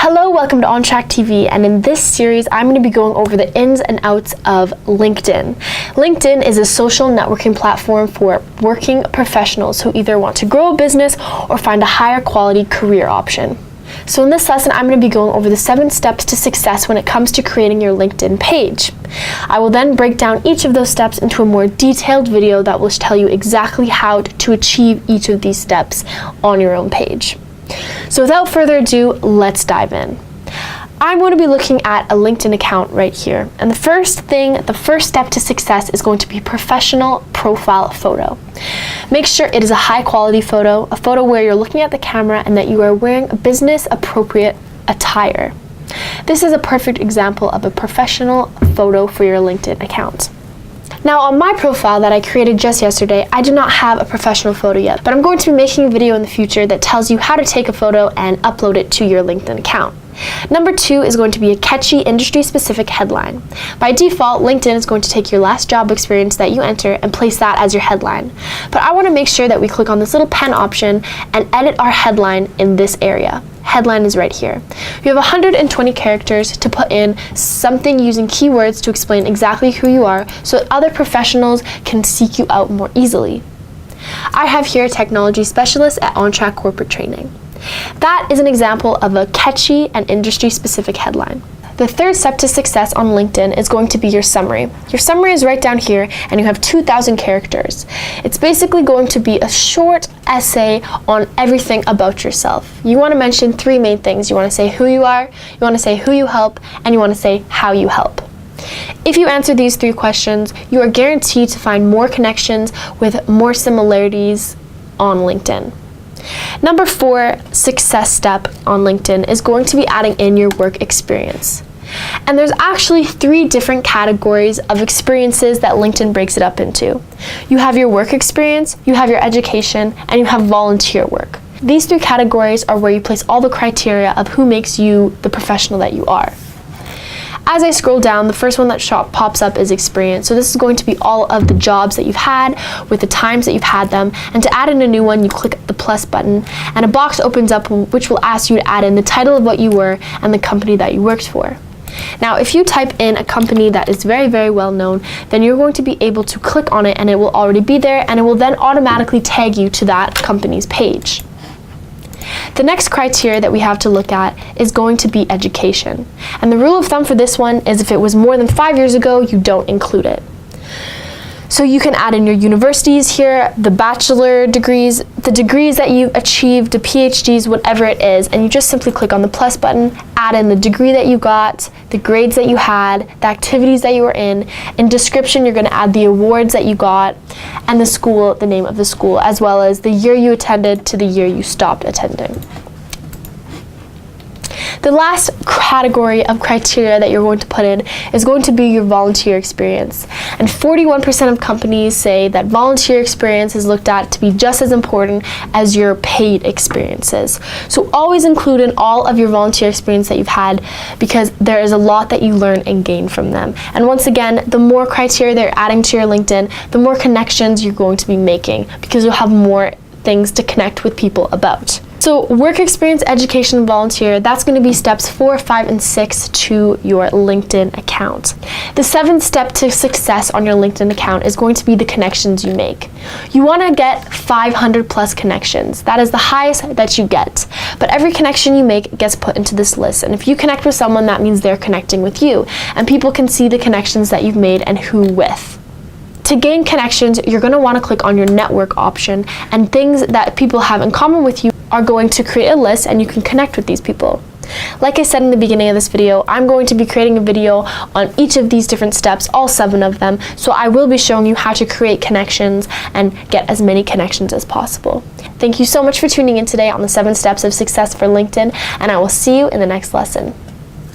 Hello, welcome to ontrackTV, and in this series I'm going to be going over the ins and outs of LinkedIn. LinkedIn is a social networking platform for working professionals who either want to grow a business or find a higher quality career option. So in this lesson, I'm going to be going over the 7 steps to success when it comes to creating your LinkedIn page. I will then break down each of those steps into a more detailed video that will tell you exactly how to achieve each of these steps on your own page. So without further ado, let's dive in. I'm going to be looking at a LinkedIn account right here. And the first step to success is going to be professional profile photo. Make sure it is a high quality photo, a photo where you're looking at the camera and that you are wearing business appropriate attire. This is a perfect example of a professional photo for your LinkedIn account. Now on my profile that I created just yesterday, I do not have a professional photo yet, but I'm going to be making a video in the future that tells you how to take a photo and upload it to your LinkedIn account. Number 2 is going to be a catchy industry-specific headline. By default, LinkedIn is going to take your last job experience that you enter and place that as your headline. But I want to make sure that we click on this little pen option and edit our headline in this area. Headline is right here. You have 120 characters to put in something using keywords to explain exactly who you are so that other professionals can seek you out more easily. I have here technology specialist at OnTrack Corporate Training. That is an example of a catchy and industry-specific headline. The third step to success on LinkedIn is going to be your summary. Your summary is right down here and you have 2,000 characters. It's basically going to be a short essay on everything about yourself. You want to mention 3 main things. You want to say who you are, you want to say who you help, and you want to say how you help. If you answer these 3 questions, you are guaranteed to find more connections with more similarities on LinkedIn. Number 4 success step on LinkedIn is going to be adding in your work experience. And there's actually 3 different categories of experiences that LinkedIn breaks it up into. You have your work experience, you have your education, and you have volunteer work. These 3 categories are where you place all the criteria of who makes you the professional that you are. As I scroll down, the first one that pops up is experience. So this is going to be all of the jobs that you've had with the times that you've had them. And to add in a new one, you click the plus button and a box opens up which will ask you to add in the title of what you were and the company that you worked for. Now, if you type in a company that is very, very well known, then you're going to be able to click on it and it will already be there and it will then automatically tag you to that company's page. The next criteria that we have to look at is going to be education. And the rule of thumb for this one is if it was more than 5 years ago, you don't include it. So you can add in your universities here, the bachelor degrees, the degrees that you achieved, the PhDs, whatever it is, and you just simply click on the plus button, add in the degree that you got, the grades that you had, the activities that you were in. In description, you're going to add the awards that you got, and the school, the name of the school, as well as the year you attended to the year you stopped attending. The last category of criteria that you're going to put in is going to be your volunteer experience. And 41% of companies say that volunteer experience is looked at to be just as important as your paid experiences. So always include in all of your volunteer experience that you've had because there is a lot that you learn and gain from them. And once again, the more criteria they're adding to your LinkedIn, the more connections you're going to be making because you'll have more things to connect with people about. So work experience, education, and volunteer, that's going to be steps 4, 5, and 6 to your LinkedIn account. The 7th step to success on your LinkedIn account is going to be the connections you make. You want to get 500 plus connections. That is the highest that you get. But every connection you make gets put into this list. And if you connect with someone, that means they're connecting with you. And people can see the connections that you've made and who with. To gain connections, you're going to want to click on your network option, and things that people have in common with you are going to create a list and you can connect with these people. Like I said in the beginning of this video, I'm going to be creating a video on each of these different steps, all 7 of them, so I will be showing you how to create connections and get as many connections as possible. Thank you so much for tuning in today on the 7 steps of success for LinkedIn, and I will see you in the next lesson.